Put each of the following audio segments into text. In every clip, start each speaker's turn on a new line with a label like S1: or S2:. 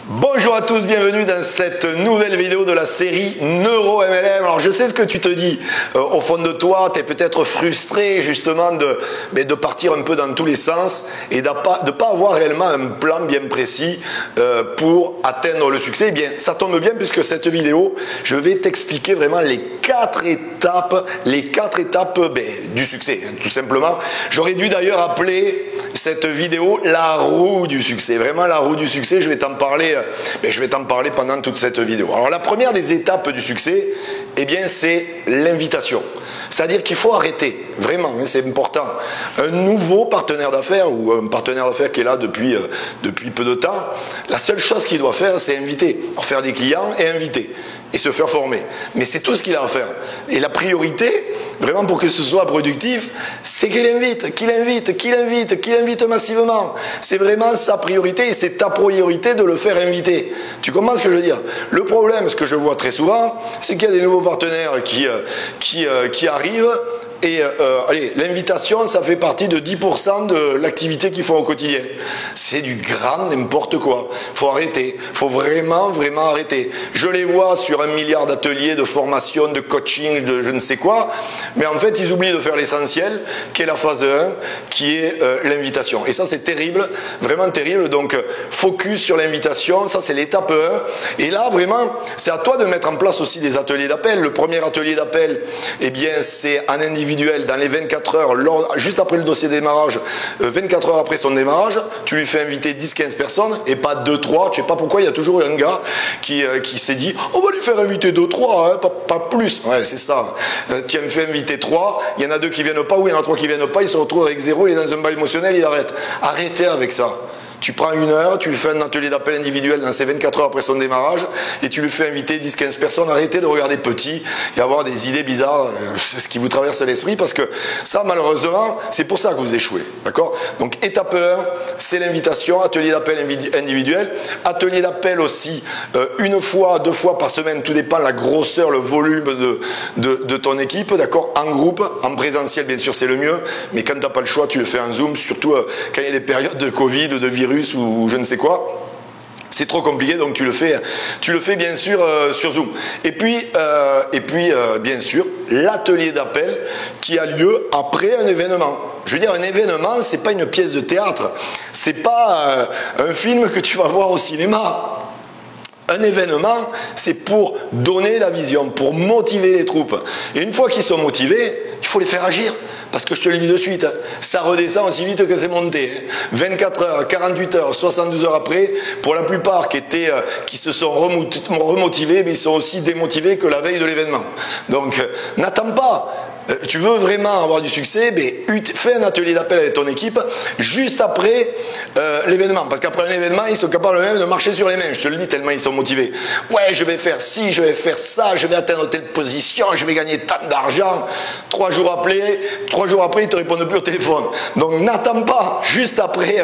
S1: Bonjour à tous, bienvenue dans cette nouvelle vidéo de la série Neuro-MLM. Alors je sais ce que tu te dis, au fond de toi, tu es peut-être frustré justement de partir un peu dans tous les sens et de ne pas avoir réellement un plan bien précis pour atteindre le succès. Eh bien, ça tombe bien puisque cette vidéo, je vais t'expliquer vraiment les quatre étapes du succès, tout simplement. J'aurais dû d'ailleurs appeler cette vidéo la roue du succès. Vraiment la roue du succès, je vais t'en parler pendant toute cette vidéo. Alors la première des étapes du succès, eh bien c'est l'invitation. C'est-à-dire qu'il faut arrêter, vraiment, c'est important. Un nouveau partenaire d'affaires ou un partenaire d'affaires qui est là depuis peu de temps, la seule chose qu'il doit faire, c'est inviter. Alors, faire des clients et inviter. Et se faire former. Mais c'est tout ce qu'il a à faire. Et la priorité, vraiment pour que ce soit productif, c'est qu'il invite massivement. C'est vraiment sa priorité et c'est ta priorité de le faire inviter. Tu comprends ce que je veux dire? Le problème, ce que je vois très souvent, c'est qu'il y a des nouveaux partenaires qui arrivent. Et l'invitation, ça fait partie de 10% de l'activité qu'ils font au quotidien. C'est du grand n'importe quoi. Faut arrêter. Faut vraiment arrêter. Je les vois sur 1 milliard d'ateliers, de formation, de coaching, de je ne sais quoi. Mais en fait, ils oublient de faire l'essentiel, qui est la phase 1, qui est l'invitation. Et ça, c'est terrible. Vraiment terrible. Donc, focus sur l'invitation. Ça, c'est l'étape 1. Et là, vraiment, c'est à toi de mettre en place aussi des ateliers d'appel. Le premier atelier d'appel, eh bien, c'est en individuel dans les 24 heures, juste après le dossier de démarrage, 24 heures après son démarrage, tu lui fais inviter 10-15 personnes et pas 2-3. Tu sais pas pourquoi il y a toujours un gars qui s'est dit on va lui faire inviter 2-3, hein, pas plus. Ouais, c'est ça. Tu me fais inviter 3, il y en a 2 qui viennent pas ou il y en a 3 qui viennent pas, il se retrouve avec 0, il est dans un bas émotionnel, il arrête. Arrêtez avec ça. Tu prends 1 heure, tu lui fais un atelier d'appel individuel dans ces 24 heures après son démarrage et tu lui fais inviter 10-15 personnes. Arrêtez de regarder petit et avoir des idées bizarres, ce qui vous traverse l'esprit, parce que ça, malheureusement, c'est pour ça que vous échouez. D'accord? Donc, étape 1, c'est l'invitation, atelier d'appel individuel. Atelier d'appel aussi, 1 fois, 2 fois par semaine, tout dépend de la grosseur, le volume de ton équipe, d'accord? En groupe, en présentiel, bien sûr, c'est le mieux, mais quand tu n'as pas le choix, tu le fais en Zoom, surtout quand il y a des périodes de Covid, de virus, ou je ne sais quoi, c'est trop compliqué, donc tu le fais bien sûr sur Zoom. Et puis bien sûr, l'atelier d'appel qui a lieu après un événement. Je veux dire, un événement, c'est pas une pièce de théâtre, c'est pas un film que tu vas voir au cinéma. Un événement, c'est pour donner la vision, pour motiver les troupes. Et une fois qu'ils sont motivés, il faut les faire agir. Parce que je te le dis de suite, ça redescend aussi vite que c'est monté. 24 heures, 48 heures, 72 heures après, pour la plupart qui se sont remotivés, mais ils sont aussi démotivés que la veille de l'événement. Donc, n'attends pas. Tu veux vraiment avoir du succès, fais un atelier d'appel avec ton équipe juste après l'événement. Parce qu'après un événement, ils sont capables même de marcher sur les mains. Je te le dis tellement ils sont motivés. Ouais, je vais faire ci, je vais faire ça, je vais atteindre telle position, je vais gagner tant d'argent. 3 jours après, ils te répondent plus au téléphone. Donc n'attends pas juste après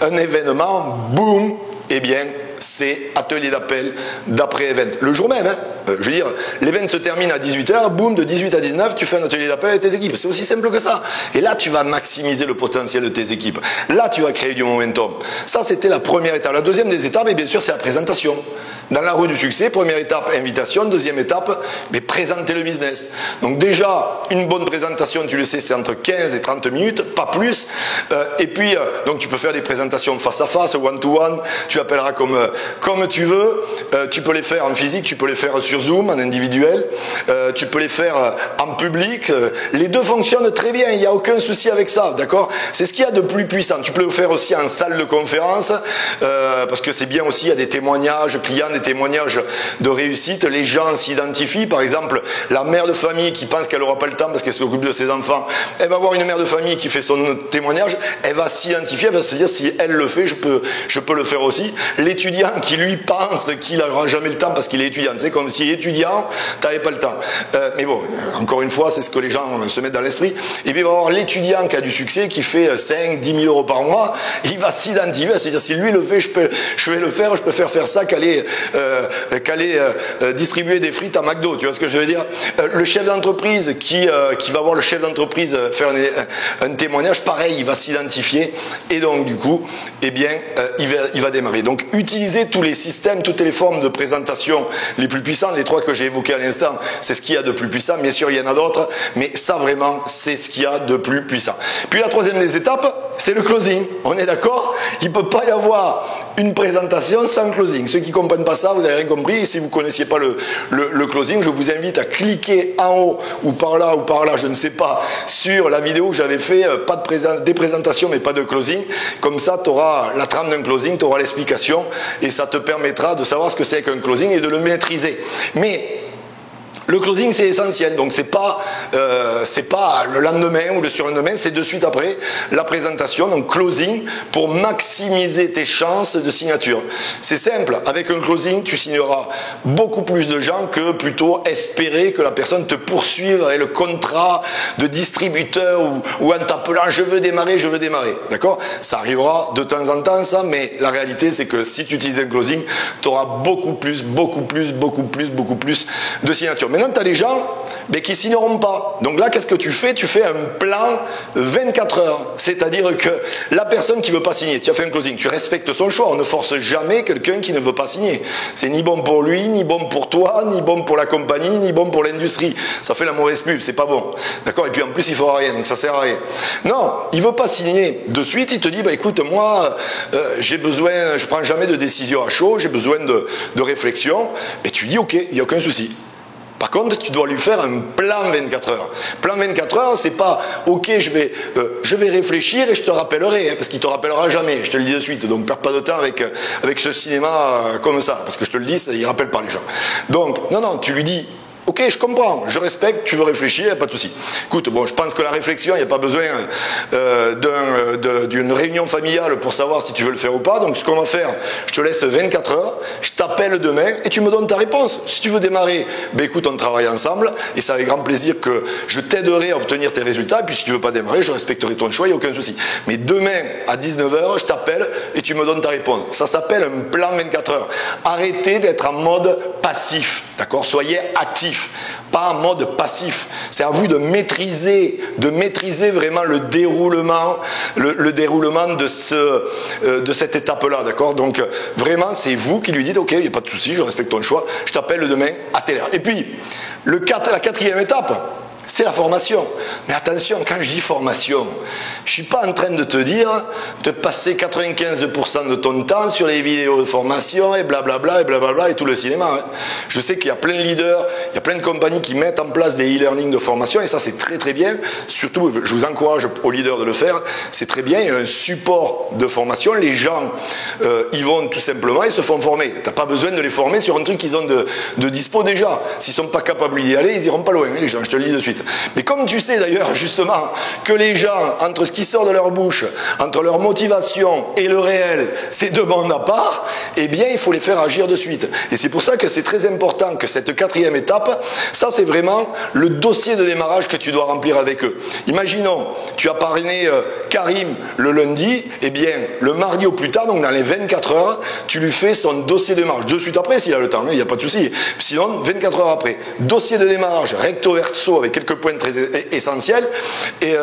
S1: un événement, boum, eh bien, c'est atelier d'appel d'après-event. Le jour même, je veux dire, l'event se termine à 18h, boum, de 18 à 19, tu fais un atelier d'appel avec tes équipes. C'est aussi simple que ça. Et là, tu vas maximiser le potentiel de tes équipes. Là, tu vas créer du momentum. Ça, c'était la première étape. La deuxième des étapes, et bien sûr, c'est la présentation. Dans la roue du succès, première étape, invitation. Deuxième étape, présenter le business. Donc déjà, une bonne présentation, tu le sais, c'est entre 15 et 30 minutes, pas plus. Et puis, donc tu peux faire des présentations face à face, one-to-one, tu l'appelleras comme tu veux. Tu peux les faire en physique, tu peux les faire sur Zoom, en individuel. Tu peux les faire en public. Les deux fonctionnent très bien, il n'y a aucun souci avec ça, d'accord? C'est ce qu'il y a de plus puissant. Tu peux le faire aussi en salle de conférence, parce que c'est bien aussi, il y a des témoignages clients, des témoignages de réussite, les gens s'identifient. Par exemple, la mère de famille qui pense qu'elle n'aura pas le temps parce qu'elle s'occupe de ses enfants, elle va voir une mère de famille qui fait son témoignage, elle va s'identifier, elle va se dire si elle le fait, je peux le faire aussi. L'étudiant qui lui pense qu'il n'aura jamais le temps parce qu'il est étudiant, c'est comme si étais étudiant, tu n'avais pas le temps. Mais bon, encore une fois, c'est ce que les gens se mettent dans l'esprit. Et puis il va y avoir l'étudiant qui a du succès, qui fait 5, 10 000 euros par mois, il va s'identifier, c'est-à-dire si lui le fait, je vais le faire, je préfère faire ça qu'aller distribuer des frites à McDo, tu vois ce que je veux dire. Le chef d'entreprise qui va voir le chef d'entreprise faire un témoignage, pareil, il va s'identifier et donc du coup, eh bien, il va démarrer. Donc utilisez tous les systèmes, toutes les formes de présentation les plus puissantes, les 3 que j'ai évoqués à l'instant, c'est ce qu'il y a de plus puissant. Bien sûr, il y en a d'autres, mais ça vraiment, c'est ce qu'il y a de plus puissant. Puis la troisième des étapes, c'est le closing. On est d'accord? Il ne peut pas y avoir une présentation sans closing. Ceux qui ne comprennent pas ça, vous n'avez rien compris. Et si vous ne connaissiez pas le closing, je vous invite à cliquer en haut ou par là, je ne sais pas, sur la vidéo que j'avais fait, pas des présentations mais pas de closing. Comme ça, tu auras la trame d'un closing, tu auras l'explication et ça te permettra de savoir ce que c'est qu'un closing et de le maîtriser. Mais le closing, c'est essentiel, donc c'est pas le lendemain ou le surlendemain, c'est de suite après la présentation, donc closing, pour maximiser tes chances de signature. C'est simple, avec un closing, tu signeras beaucoup plus de gens que plutôt espérer que la personne te poursuive avec le contrat de distributeur ou en t'appelant je veux démarrer, d'accord? Ça arrivera de temps en temps ça, mais la réalité c'est que si tu utilises un closing, tu auras beaucoup plus de signatures. Maintenant, tu as des gens qui ne signeront pas. Donc là, qu'est-ce que tu fais? Tu fais un plan 24 heures. C'est-à-dire que la personne qui ne veut pas signer, tu as fait un closing, tu respectes son choix. On ne force jamais quelqu'un qui ne veut pas signer. C'est ni bon pour lui, ni bon pour toi, ni bon pour la compagnie, ni bon pour l'industrie. Ça fait la mauvaise pub, c'est pas bon. D'accord? Et puis en plus, il ne fera rien, donc ça ne sert à rien. Non, il ne veut pas signer. De suite, il te dit, écoute, moi, j'ai besoin, je ne prends jamais de décision à chaud, j'ai besoin de réflexion. Et tu dis, ok, il n'y a aucun souci. Par contre, tu dois lui faire un plan 24 heures. Plan 24 heures, c'est pas ok, je vais réfléchir et je te rappellerai, parce qu'il te rappellera jamais. Je te le dis de suite. Donc, perds pas de temps avec ce cinéma comme ça, parce que je te le dis, il rappelle pas les gens. Donc, non, tu lui dis. Ok, je comprends, je respecte, tu veux réfléchir, il n'y a pas de souci. Écoute, bon, je pense que la réflexion, il n'y a pas besoin d'une réunion familiale pour savoir si tu veux le faire ou pas. Donc, ce qu'on va faire, je te laisse 24 heures, je t'appelle demain et tu me donnes ta réponse. Si tu veux démarrer, écoute, on travaille ensemble et c'est avec grand plaisir que je t'aiderai à obtenir tes résultats. Et puis, si tu ne veux pas démarrer, je respecterai ton choix, il n'y a aucun souci. Mais demain, à 19 heures, je t'appelle et tu me donnes ta réponse. Ça s'appelle un plan 24 heures. Arrêtez d'être en mode passif, d'accord? Soyez actif. Pas en mode passif. C'est à vous de maîtriser vraiment le déroulement de cette étape-là, d'accord? Donc, vraiment, c'est vous qui lui dites, ok, il n'y a pas de souci, je respecte ton choix, je t'appelle demain à telle heure. Et puis, la 4e étape, c'est la formation. Mais attention, quand je dis formation, je ne suis pas en train de te dire de passer 95% de ton temps sur les vidéos de formation et blablabla et tout le cinéma. Hein. Je sais qu'il y a plein de leaders, il y a plein de compagnies qui mettent en place des e-learning de formation et ça c'est très très bien. Surtout, je vous encourage aux leaders de le faire. C'est très bien, il y a un support de formation. Les gens y vont tout simplement et se font former. Tu n'as pas besoin de les former sur un truc qu'ils ont de dispo déjà. S'ils ne sont pas capables d'y aller, ils n'iront pas loin, hein, les gens, je te le dis de suite. Mais comme tu sais d'ailleurs justement que les gens, entre ce qui sort de leur bouche, entre leur motivation et le réel, c'est deux mondes à part, eh bien il faut les faire agir de suite. Et c'est pour ça que c'est très important que cette 4e étape, ça c'est vraiment le dossier de démarrage que tu dois remplir avec eux. Imaginons, tu as parrainé Karim le lundi, eh bien le mardi au plus tard, donc dans les 24 heures, tu lui fais son dossier de démarrage. De suite après s'il a le temps, il n'y a pas de souci. Sinon, 24 heures après, dossier de démarrage recto verso avec quelques points très essentiels et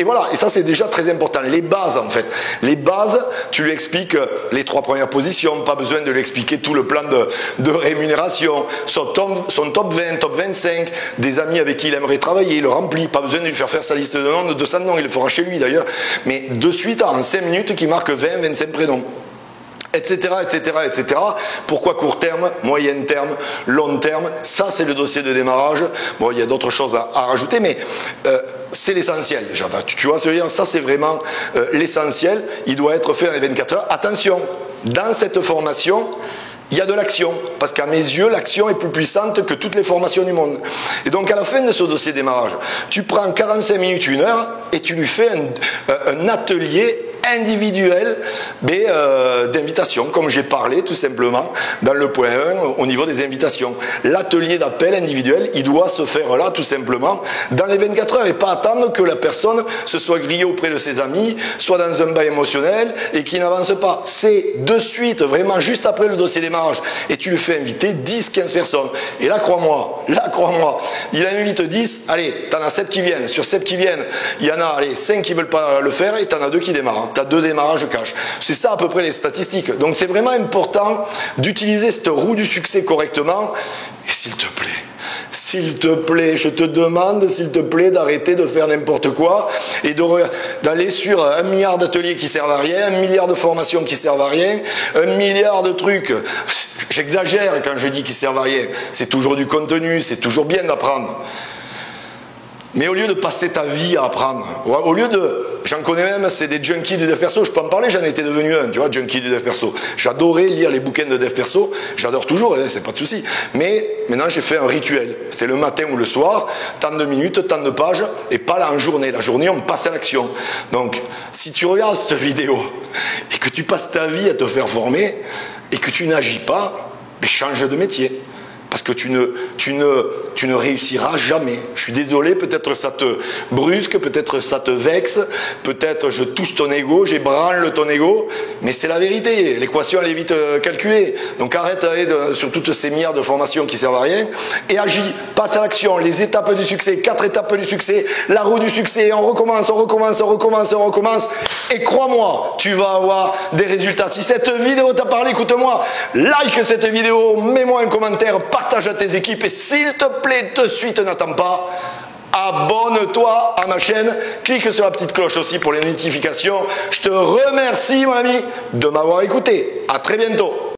S1: voilà, et ça c'est déjà très important. Les bases en fait, les bases, tu lui expliques les 3 premières positions, pas besoin de lui expliquer tout le plan de rémunération, son top 20, top 25, des amis avec qui il aimerait travailler, il le remplit, pas besoin de lui faire sa liste de noms, de 200 noms, il le fera chez lui d'ailleurs, mais de suite en 5 minutes qui marque 20, 25 prénoms. Etc. Pourquoi court terme, moyen terme, long terme? Ça, c'est le dossier de démarrage. Bon, il y a d'autres choses à rajouter, mais c'est l'essentiel déjà. Tu vois ce que je veux dire? Ça, c'est vraiment l'essentiel. Il doit être fait dans les 24 heures. Attention, dans cette formation, il y a de l'action, parce qu'à mes yeux, l'action est plus puissante que toutes les formations du monde. Et donc, à la fin de ce dossier de démarrage, tu prends 45 minutes, 1 heure, et tu lui fais un atelier individuel d'invitation, comme j'ai parlé tout simplement dans le point 1 au niveau des invitations. L'atelier d'appel individuel, il doit se faire là tout simplement dans les 24 heures et pas attendre que la personne se soit grillée auprès de ses amis, soit dans un bas émotionnel et qui n'avance pas. C'est de suite, vraiment juste après le dossier démarrage et tu lui fais inviter 10, 15 personnes. Et là, crois-moi, il invite 10, allez, t'en as 7 qui viennent. Sur 7 qui viennent, il y en a, allez, 5 qui veulent pas le faire et t'en as 2 qui démarrent. T'as 2 démarrages cash. C'est ça à peu près les statistiques. Donc c'est vraiment important d'utiliser cette roue du succès correctement. Et s'il te plaît, je te demande, s'il te plaît, d'arrêter de faire n'importe quoi et d'aller sur 1 milliard d'ateliers qui servent à rien, 1 milliard de formations qui servent à rien, 1 milliard de trucs. J'exagère quand je dis qu'ils servent à rien. C'est toujours du contenu, c'est toujours bien d'apprendre. Mais au lieu de passer ta vie à apprendre, au lieu de... J'en connais même, c'est des junkies du dev perso, je peux en parler, j'en étais devenu un, tu vois, junkie du dev perso. J'adorais lire les bouquins de dev perso, j'adore toujours, c'est pas de souci. Mais maintenant j'ai fait un rituel, c'est le matin ou le soir, tant de minutes, tant de pages, et pas là en journée. La journée, on passe à l'action. Donc, si tu regardes cette vidéo, et que tu passes ta vie à te faire former, et que tu n'agis pas, change de métier. Parce que tu ne réussiras jamais. Je suis désolé, peut-être ça te brusque, peut-être ça te vexe, peut-être je touche ton ego, j'ébranle ton ego, mais c'est la vérité. L'équation, elle est vite calculée. Donc arrête sur toutes ces milliards de formations qui servent à rien et agis, passe à l'action. Les étapes du succès, 4 étapes du succès, la roue du succès, on recommence. Et crois-moi, tu vas avoir des résultats. Si cette vidéo t'a parlé, écoute-moi, like cette vidéo, mets-moi un commentaire, partage à tes équipes et s'il te plaît, de suite, n'attends pas, abonne-toi à ma chaîne, clique sur la petite cloche aussi pour les notifications. Je te remercie mon ami de m'avoir écouté. À très bientôt.